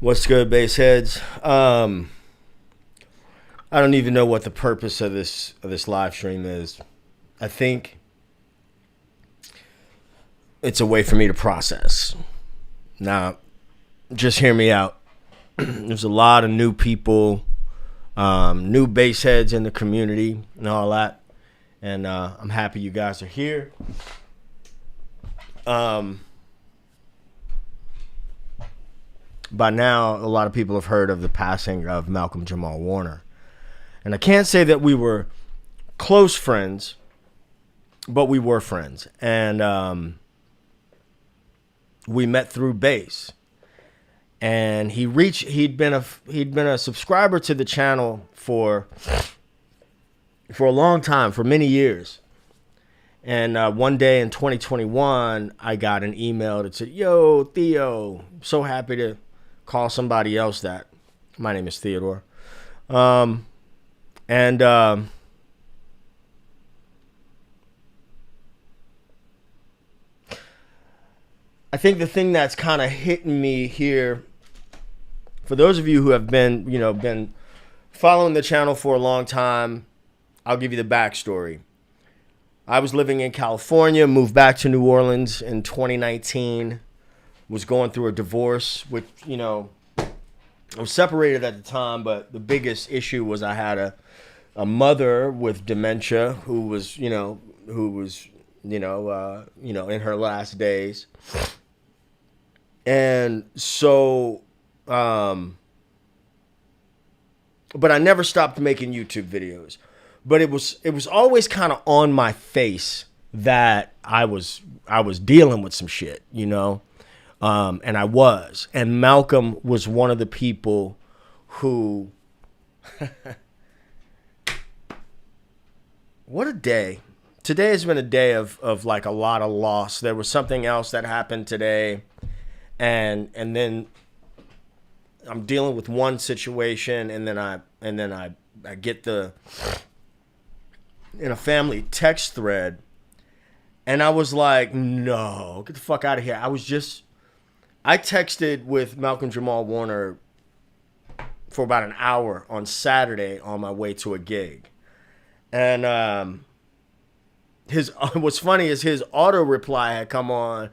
What's good, base heads? I don't even know what the purpose of this live stream is. I think it's a way for me to process. Now, just hear me out. There's a lot of new people, new base heads in the community, and all that. And I'm happy you guys are here. By now, a lot of people have heard of the passing of Malcolm Jamal Warner. And I can't say that we were close friends, but we were friends. And we met through base. And he'd been a subscriber to the channel for a long time, for many years. And one day in 2021, I got an email that said, "Yo, Theo, so happy to call somebody else that." My name is Theodore. And I think the thing that's kind of hitting me here, for those of you who have been following the channel for a long time, I'll give you the backstory. I was living in California, moved back to New Orleans in 2019, was going through a divorce, which, I was separated at the time, but the biggest issue was I had a mother with dementia who was in her last days. And so, but I never stopped making YouTube videos. But it was always kind of on my face that I was dealing with some shit, and I was. And Malcolm was one of the people who, what a day. Today has been a day of like a lot of loss. There was something else that happened today, and then I'm dealing with one situation, and then I get in a family text thread, and I was like, no, get the fuck out of here. I texted with Malcolm Jamal Warner for about an hour on Saturday on my way to a gig. And what's funny is his auto reply had come on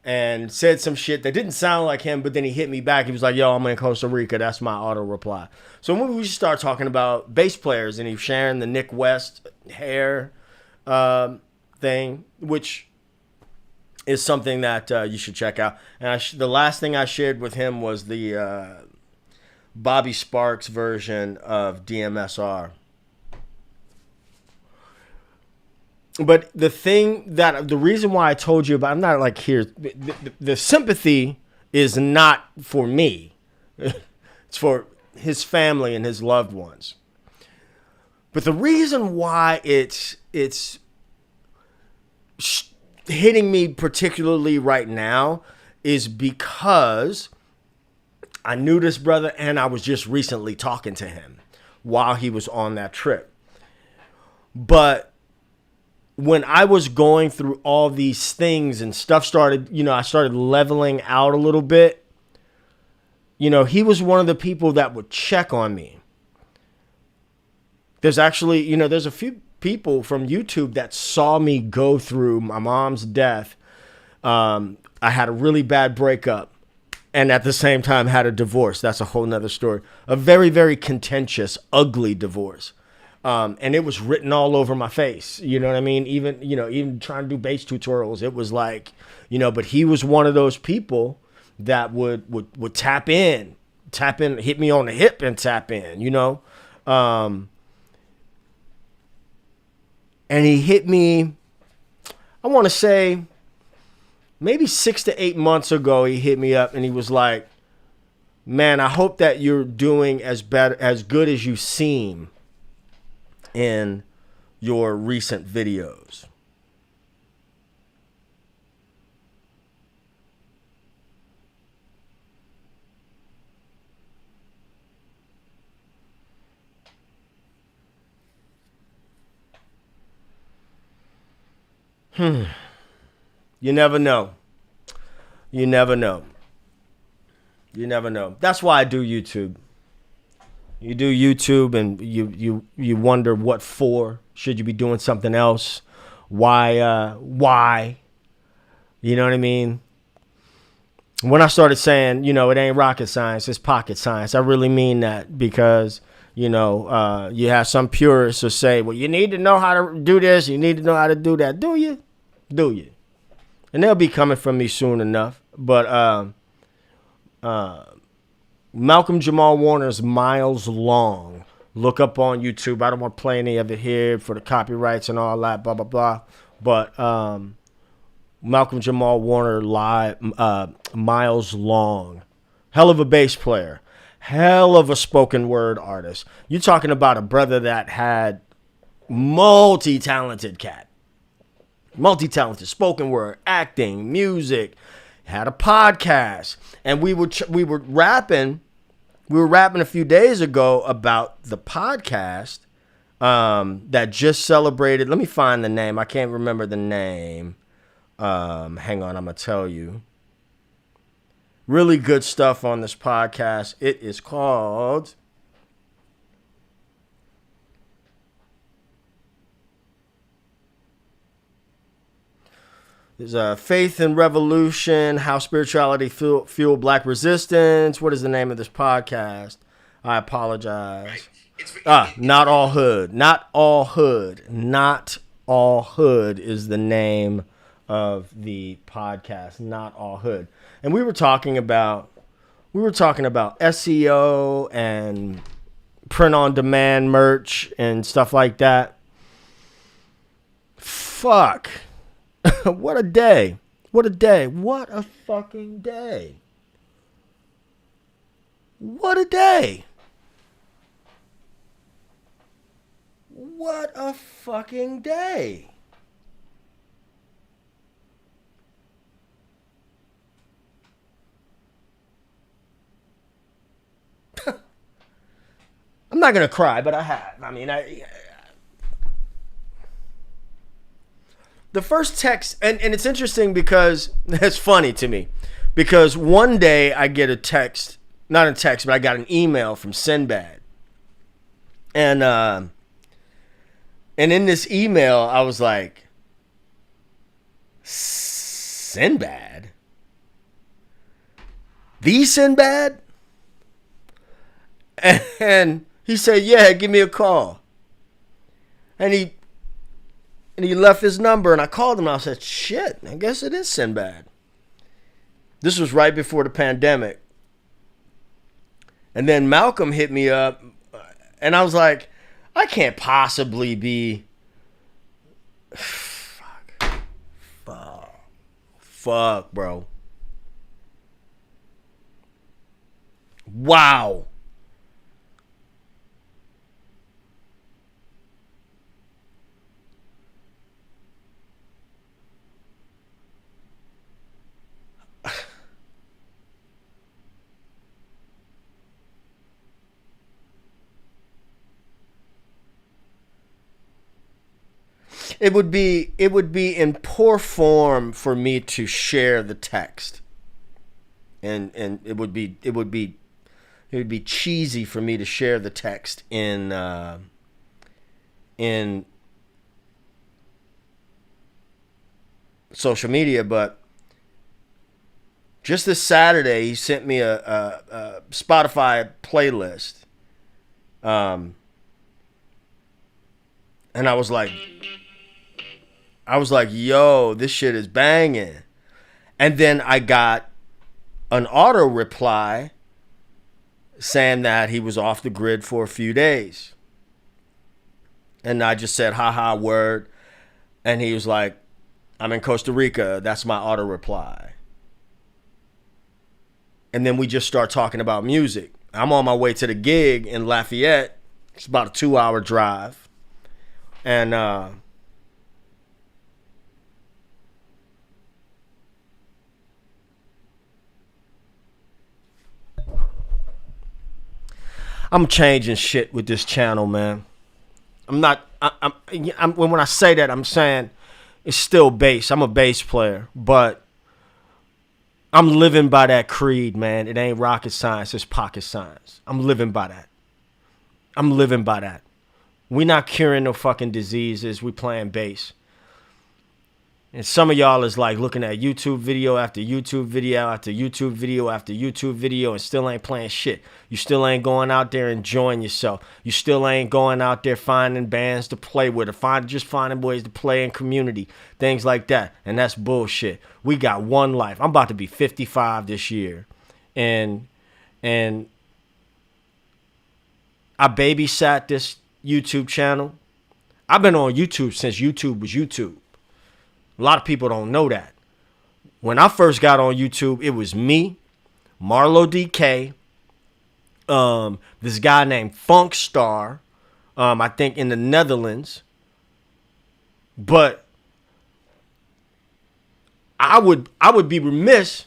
and said some shit that didn't sound like him, but then he hit me back. He was like, "Yo, I'm in Costa Rica." That's my auto reply. So when we start talking about bass players, and he was sharing the Nick West hair thing, which is something that you should check out. And the last thing I shared with him was the Bobby Sparks version of DMSR. But the reason why I told you about, I'm not like here, the sympathy is not for me. It's for his family and his loved ones. But the reason why it's hitting me particularly right now is because I knew this brother, and I was just recently talking to him while he was on that trip. But when I was going through all these things and stuff started, I started leveling out a little bit. He was one of the people that would check on me. There's actually, there's a few people from YouTube that saw me go through my mom's death. I had a really bad breakup, and at the same time had a divorce. That's a whole nother story. A very, very contentious, ugly divorce. And it was written all over my face. You know what I mean? Even trying to do bass tutorials, it was like, but he was one of those people that would tap in, hit me on the hip and tap in, and he hit me, I want to say maybe 6 to 8 months ago. He hit me up and he was like, "Man, I hope that you're doing as good as you seem in your recent videos." You never know. You never know. You never know. That's why I do YouTube. You do YouTube and you wonder what for. Should you be doing something else? Why? You know what I mean? When I started saying, it ain't rocket science, it's pocket science, I really mean that because, you have some purists who say, well, you need to know how to do this, you need to know how to do that. Do you? Do you? And they'll be coming from me soon enough. But Malcolm Jamal Warner's Miles Long. Look up on YouTube. I don't want to play any of it here for the copyrights and all that, blah, blah, blah. But Malcolm Jamal Warner live, Miles Long. Hell of a bass player. Hell of a spoken word artist. You're talking about a brother that had multi-talented cat. Multi-talented, spoken word, acting, music, had a podcast. And we were rapping a few days ago about the podcast that just celebrated. Let me find the name. I can't remember the name. Hang on, I'm going to tell you. Really good stuff on this podcast. It is called There's Faith and Revolution, How Spirituality Fueled Black Resistance. What is the name of this podcast? I apologize. Not All Hood. Not All Hood. Not All Hood is the name of the podcast. Not All Hood. And we were talking about SEO and print on demand merch and stuff like that. Fuck. What a day. What a day. What a fucking day. What a day. What a fucking day. I'm not going to cry, but I have. I mean, the first text, and it's interesting because it's funny to me. Because one day I get a text, not a text, but I got an email from Sinbad. And in this email, I was like, Sinbad? The Sinbad? And he said, yeah, give me a call. And he left his number, and I called him, and I said, shit, I guess it is Sinbad. This was right before the pandemic. And then Malcom hit me up, and I was like, I can't possibly be... Fuck, bro. Wow. It would be in poor form for me to share the text, and it would be cheesy for me to share the text in social media. But just this Saturday, he sent me a Spotify playlist, and I was like, yo, this shit is banging. And then I got an auto reply saying that he was off the grid for a few days. And I just said, haha, word. And he was like, I'm in Costa Rica. That's my auto reply. And then we just start talking about music. I'm on my way to the gig in Lafayette. It's about a 2-hour drive. And I'm changing shit with this channel, man. I'm not. When I say that, I'm saying it's still bass. I'm a bass player, but I'm living by that creed, man. It ain't rocket science, it's pocket science. I'm living by that. I'm living by that. We not curing no fucking diseases. We playing bass. And some of y'all is like looking at YouTube video after YouTube video after YouTube video after YouTube video and still ain't playing shit. You still ain't going out there enjoying yourself. You still ain't going out there finding bands to play with or just finding ways to play in community. Things like that. And that's bullshit. We got one life. I'm about to be 55 this year. And I babysat this YouTube channel. I've been on YouTube since YouTube was YouTube. A lot of people don't know that. When I first got on YouTube, it was me, Marlo DK, this guy named Funk Star, I think in the Netherlands. But I would be remiss.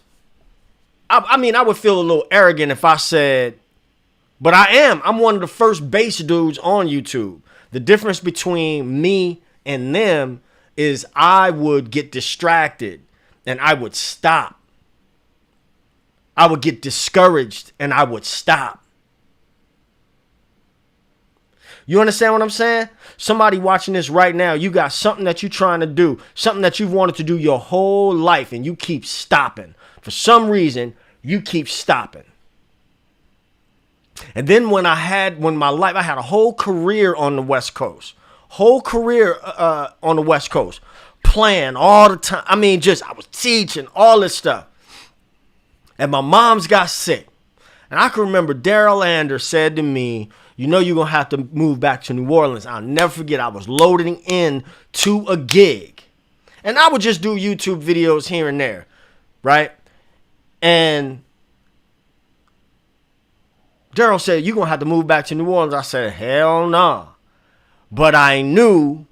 I mean, I would feel a little arrogant if I said, but I'm one of the first bass dudes on YouTube. The difference between me and them is I would get distracted and I would stop. I would get discouraged and I would stop. You understand what I'm saying? Somebody watching this right now, you got something that you're trying to do, something that you've wanted to do your whole life, and you keep stopping. For some reason, you keep stopping. And then when I had a whole career on the West Coast. Whole career on the West Coast, playing all the time. I mean, I was teaching all this stuff. And my mom's got sick. And I can remember Daryl Anders said to me, you know you're going to have to move back to New Orleans. I'll never forget, I was loading in to a gig. And I would just do YouTube videos here and there, right? And Daryl said, you're going to have to move back to New Orleans. I said, hell no. But I knew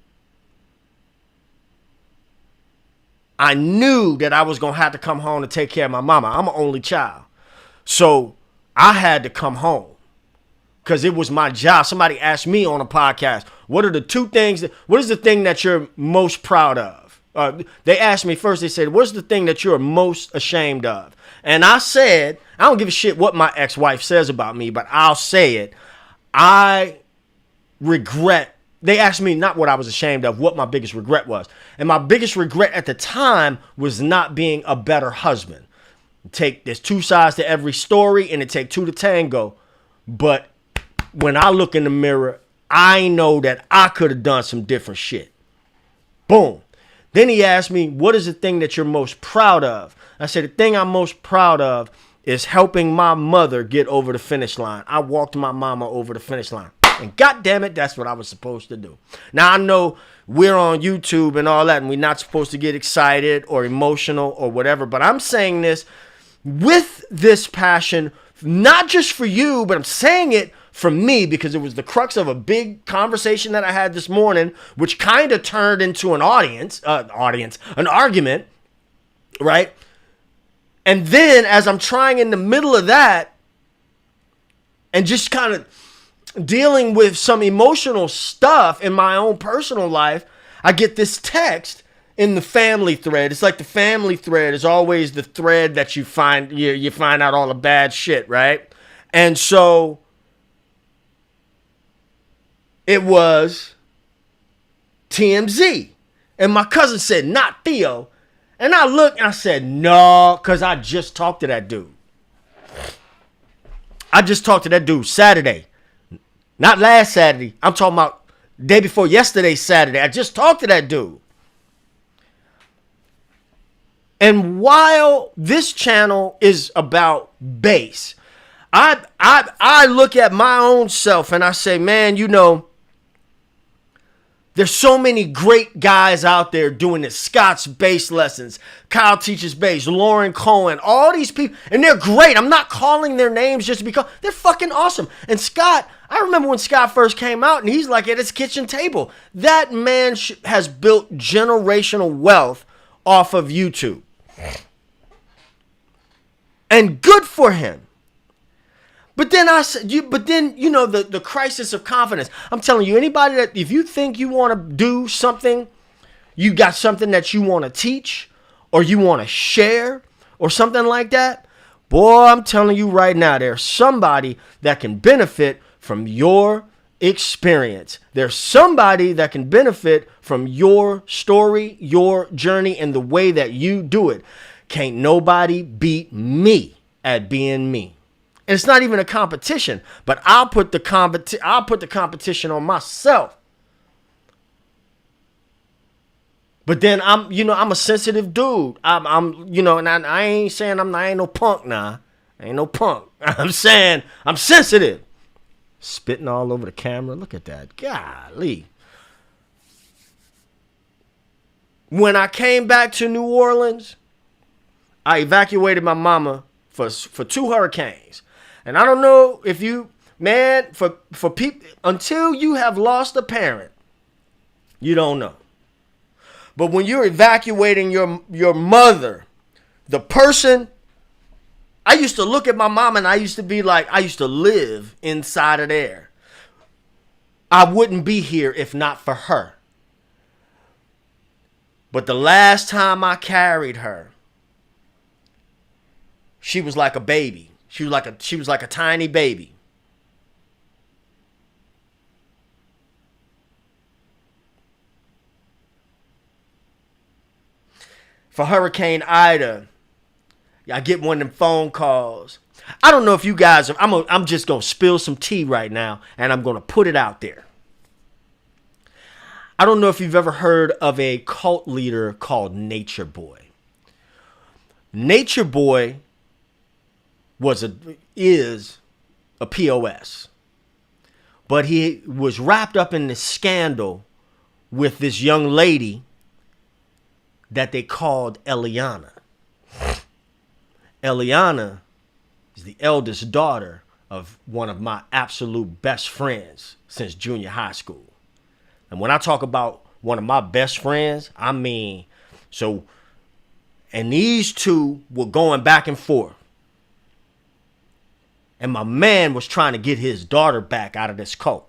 that I was going to have to come home to take care of my mama. I'm an only child. So I had to come home because it was my job. Somebody asked me on a podcast, what is the thing that you're most proud of? They asked me first, they said, what's the thing that you're most ashamed of? And I said, I don't give a shit what my ex-wife says about me, but I'll say it. I regret. They asked me not what I was ashamed of, what my biggest regret was. And my biggest regret at the time was not being a better husband. There's two sides to every story and it takes two to tango. But when I look in the mirror, I know that I could have done some different shit. Boom. Then he asked me, what is the thing that you're most proud of? I said, the thing I'm most proud of is helping my mother get over the finish line. I walked my mama over the finish line. And God damn it, that's what I was supposed to do. Now, I know we're on YouTube and all that, and we're not supposed to get excited or emotional or whatever, but I'm saying this with this passion, not just for you, but I'm saying it for me because it was the crux of a big conversation that I had this morning, which kind of turned into an an argument, right? And then as I'm trying in the middle of that and just kind of dealing with some emotional stuff in my own personal life, I get this text in the family thread. It's like the family thread is always the thread that you find out all the bad shit, right? And so it was TMZ. And my cousin said, not Theo. And I looked and I said, no, because I just talked to that dude. I just talked to that dude Saturday. Not last Saturday. I'm talking about day before yesterday, Saturday. I just talked to that dude. And while this channel is about bass, I look at my own self and I say, man, there's so many great guys out there doing this. Scott's bass lessons. Kyle teaches bass. Lauren Cohen. All these people. And they're great. I'm not calling their names just because they're fucking awesome. And Scott, I remember when Scott first came out and he's like at his kitchen table. That man has built generational wealth off of YouTube. And good for him. But then the crisis of confidence. I'm telling you, anybody that if you think you want to do something, you got something that you want to teach or you want to share or something like that, boy, I'm telling you right now, there's somebody that can benefit from your experience. There's somebody that can benefit from your story, your journey, and the way that you do it. Can't nobody beat me at being me. And it's not even a competition, but I'll put the competition on myself. But then I'm a sensitive dude. And I ain't saying I ain't no punk now. I ain't no punk. I'm saying I'm sensitive. Spitting all over the camera. Look at that. Golly. When I came back to New Orleans, I evacuated my mama for 2 hurricanes. And I don't know if you, man, for people, until you have lost a parent, you don't know. But when you're evacuating your mother, the person, I used to look at my mom and I used to be like, I used to live inside of there. I wouldn't be here if not for her. But the last time I carried her, she was like a baby. She was like a tiny baby. For Hurricane Ida, I get one of them phone calls. I don't know if you guys are, I'm just going to spill some tea right now, and I'm going to put it out there. I don't know if you've ever heard of a cult leader called Nature Boy. Nature Boy is a POS. But he was wrapped up in this scandal with this young lady that they called Eliana. Eliana is the eldest daughter of one of my absolute best friends since junior high school. And when I talk about one of my best friends, I mean, and these two were going back and forth. And my man was trying to get his daughter back out of this cult.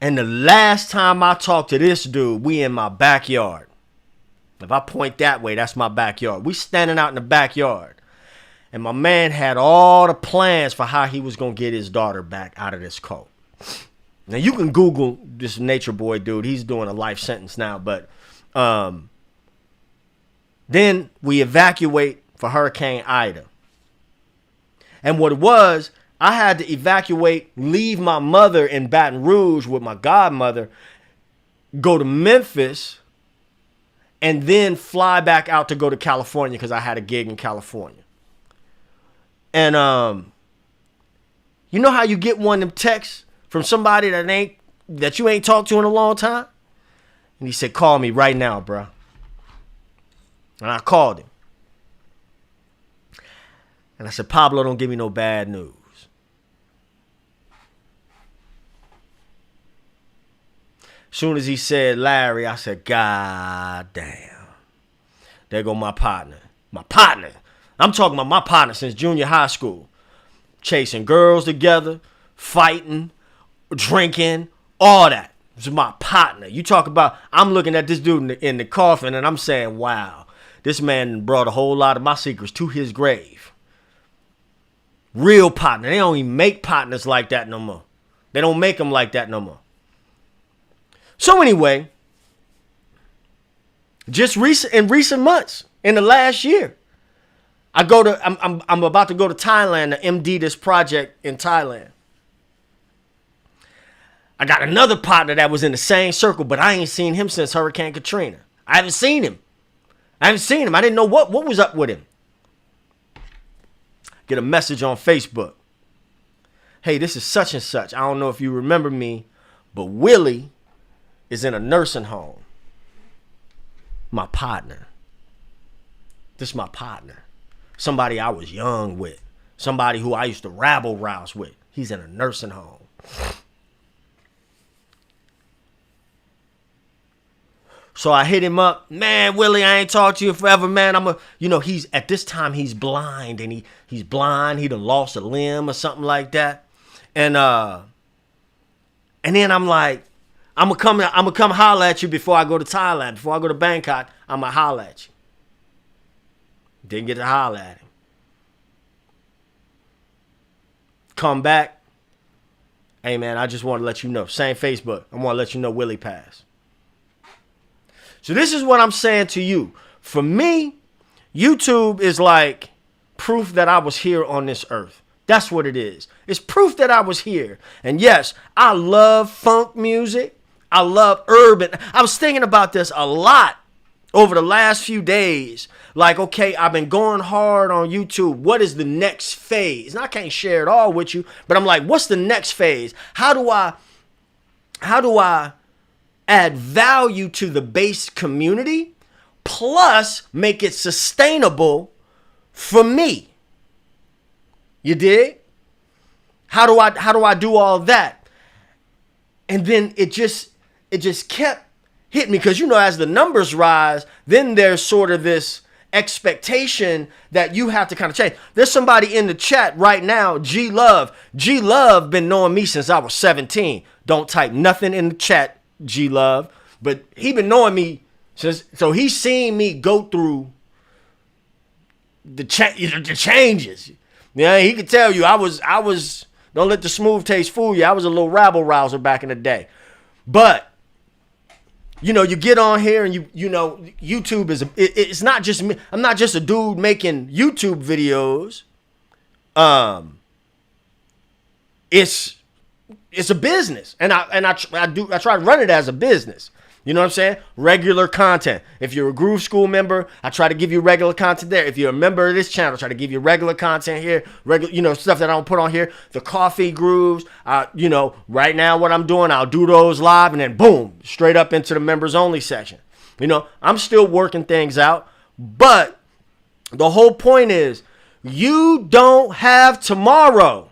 And the last time I talked to this dude, we in my backyard. If I point that way, that's my backyard. We standing out in the backyard. And my man had all the plans for how he was going to get his daughter back out of this cult. Now, you can Google this Nature Boy dude. He's doing a life sentence now. But then we evacuate for Hurricane Ida. And what it was, I had to evacuate, leave my mother in Baton Rouge with my godmother, go to Memphis, and then fly back out to go to California because I had a gig in California. And you know how you get one of them texts from somebody that you ain't talked to in a long time? And he said, call me right now, bro. And I called him. And I said, Pablo, don't give me no bad news. Soon as he said Larry, I said, God damn. There go my partner. My partner. I'm talking about my partner since junior high school. Chasing girls together, fighting, drinking, all that. This is my partner. You talk about, I'm looking at this dude in the coffin and I'm saying, wow, this man brought a whole lot of my secrets to his grave. Real partner. They don't even make partners like that no more. They don't make them like that no more. So anyway, just in recent months, in the last year, I'm about to go to Thailand to MD this project in Thailand. I got another partner that was in the same circle, but I ain't seen him since Hurricane Katrina. I haven't seen him. I didn't know what was up with him. Get a message on Facebook. Hey, this is such and such. I don't know if you remember me, but Willie is in a nursing home. My partner. This is my partner. Somebody I was young with. Somebody who I used to rabble rouse with. He's in a nursing home. So I hit him up. Man, Willie, I ain't talked to you forever, man. He's at this time he's blind and he's blind. He done lost a limb or something like that. And then I'm like, I'm gonna come holler at you before I go to Thailand. Before I go to Bangkok, I'm gonna holler at you. Didn't get to holler at him. Come back. Hey man, I just want to let you know. Same Facebook. I want to let you know Willie passed. So this is what I'm saying to you. For me, YouTube is like proof that I was here on this earth. That's what it is. It's proof that I was here. And yes, I love funk music. I love urban. I was thinking about this a lot over the last few days. Like, okay, I've been going hard on YouTube. What is the next phase? And I can't share it all with you, but I'm like, what's the next phase? How do I add value to the base community plus make it sustainable for me? You dig? How do I do all that? And then it just kept hitting me because, you know, as the numbers rise, then there's sort of this expectation that you have to kind of change. There's somebody in the chat right now, G Love. G Love been knowing me since I was 17. Don't type nothing in the chat, G Love. But he been knowing me since, so he's seen me go through the changes. Yeah, he could tell you I was don't let the smooth taste fool you. I was a little rabble rouser back in the day. But you know, you get on here and you know, YouTube is it's not just me. I'm not just a dude making YouTube videos. It's a business, and I try to run it as a business. You know what I'm saying? Regular content. If you're a Groove School member, I try to give you regular content there. If you're a member of this channel, I try to give you regular content here. Regular, you know, stuff that I don't put on here. The coffee grooves. You know, right now what I'm doing, I'll do those live and then boom, straight up into the members only section. You know, I'm still working things out, but the whole point is you don't have tomorrow.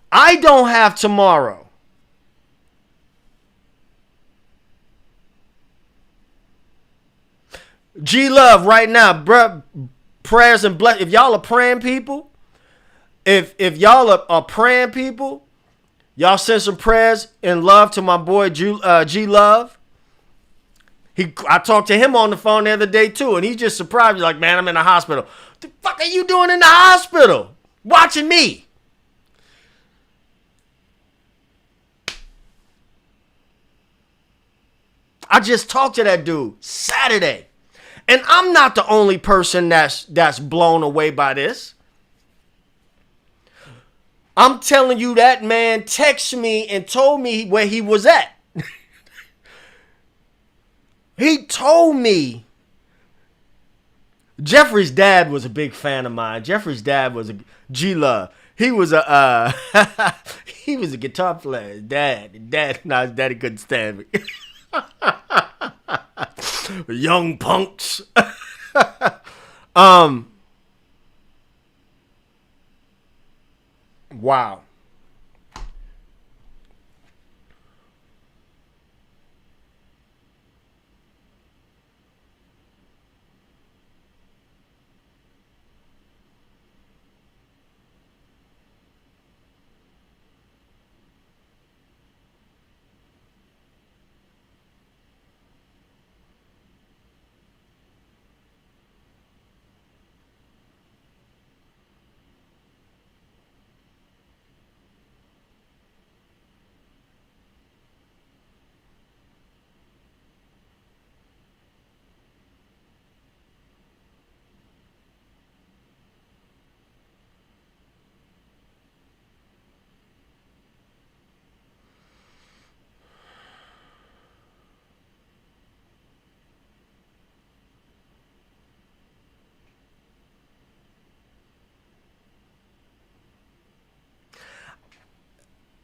I don't have tomorrow. G Love right now, bruh, prayers and bless. If y'all are praying people, if y'all are praying people, y'all send some prayers and love to my boy G Love. I talked to him on the phone the other day too, and he's just surprised. He's like, man, I'm in the hospital. What the fuck are you doing in the hospital? Watching me. I just talked to that dude Saturday. And I'm not the only person that's blown away by this. I'm telling you, that man texted me and told me where he was at. He told me. Jeffys Dad was a big fan of mine. Jeffys Dad was a G Love. He was a he was a guitar player. No, his daddy couldn't stand me. Young punks. Wow.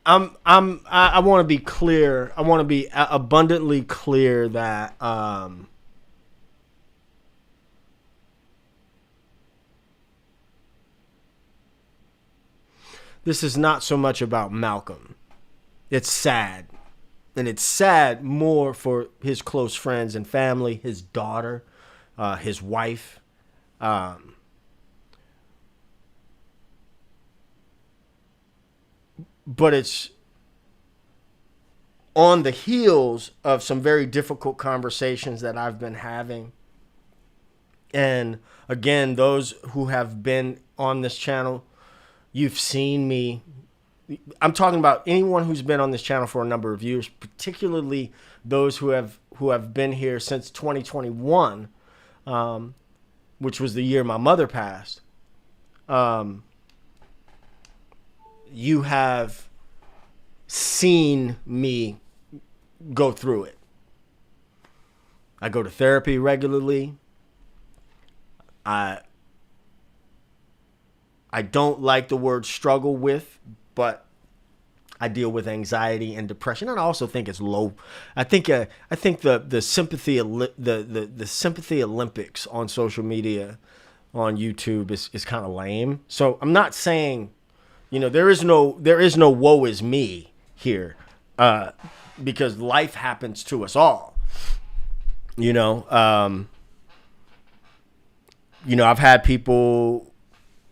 I want to be clear. I want to be abundantly clear that this is not so much about Malcom. It's sad. And it's sad more for his close friends and family, his daughter, his wife. But it's on the heels of some very difficult conversations that I've been having. And again, those who have been on this channel, you've seen me. I'm talking about anyone who's been on this channel for a number of years, particularly those who have been here since 2021, which was the year my mother passed. You have seen me go through it. I go to therapy regularly. I don't like the word struggle with, but I deal with anxiety and depression, and I also think it's low. I think the sympathy the sympathy Olympics on social media, on YouTube is kind of lame. So I'm not saying, there is no woe is me here, because life happens to us all. I've had people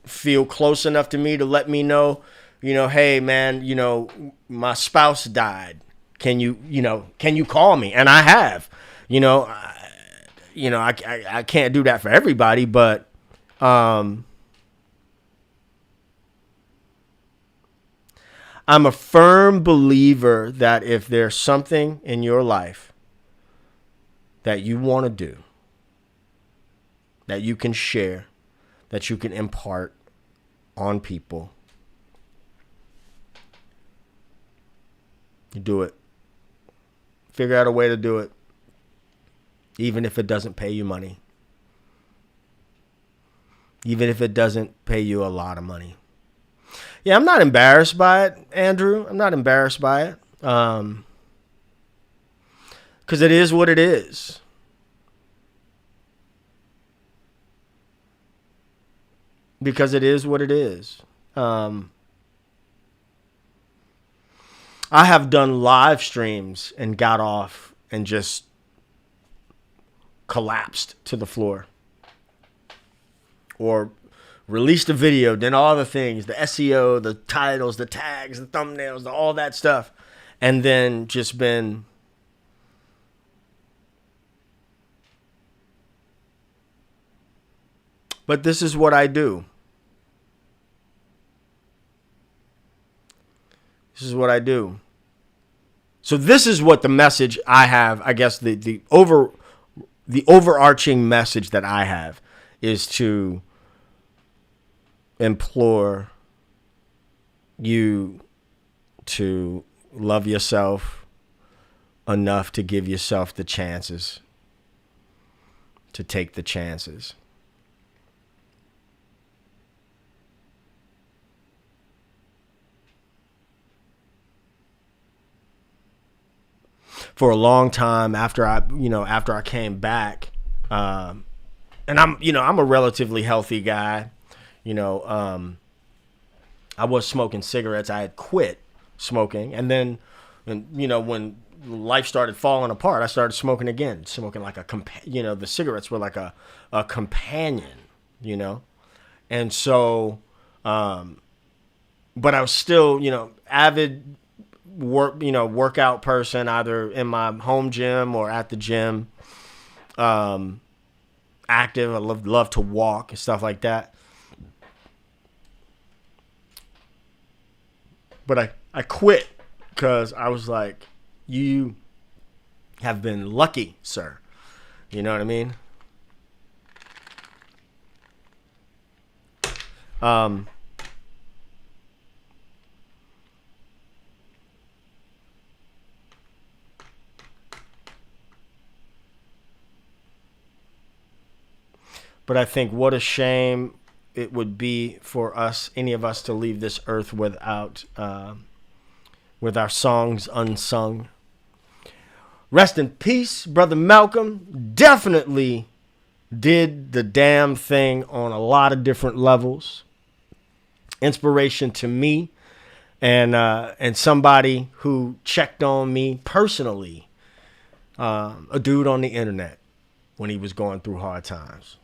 feel close enough to me to let me know, hey man, my spouse died. Can you call me? And I have, I can't do that for everybody, but, I'm a firm believer that if there's something in your life that you want to do, that you can share, that you can impart on people, you do it. Figure out a way to do it, even if it doesn't pay you money, even if it doesn't pay you a lot of money. Yeah, I'm not embarrassed by it, Andrew. I'm not embarrassed by it, because it is what it is. Because it is what it is. I have done live streams and got off and just collapsed to the floor. Or released a video, then all the things, the SEO, the titles, the tags, the thumbnails, all that stuff. And then just been... But this is what I do. This is what I do. So this is what the message I have, I guess the overarching message that I have is to implore you to love yourself enough to give yourself the chances, to take the chances. For a long time after I came back, and I'm a relatively healthy guy. I was smoking cigarettes. I had quit smoking, and then, when life started falling apart, I started smoking again. Smoking like the cigarettes were like a companion, and so, but I was still, avid workout person, either in my home gym or at the gym. Active. I love to walk and stuff like that. But I quit because I was like, you have been lucky, sir. You know what I mean? But I think what a shame it would be for us, any of us, to leave this earth without, with our songs unsung. Rest in peace, Brother Malcom. Definitely did the damn thing on a lot of different levels. Inspiration to me, and somebody who checked on me personally. A dude on the internet when he was going through hard times.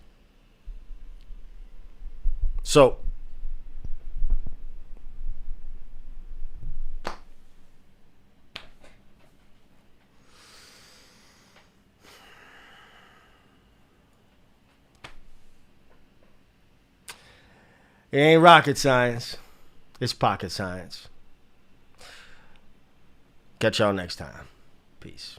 So, It ain't rocket science. It's pocket science. Catch y'all next time. Peace.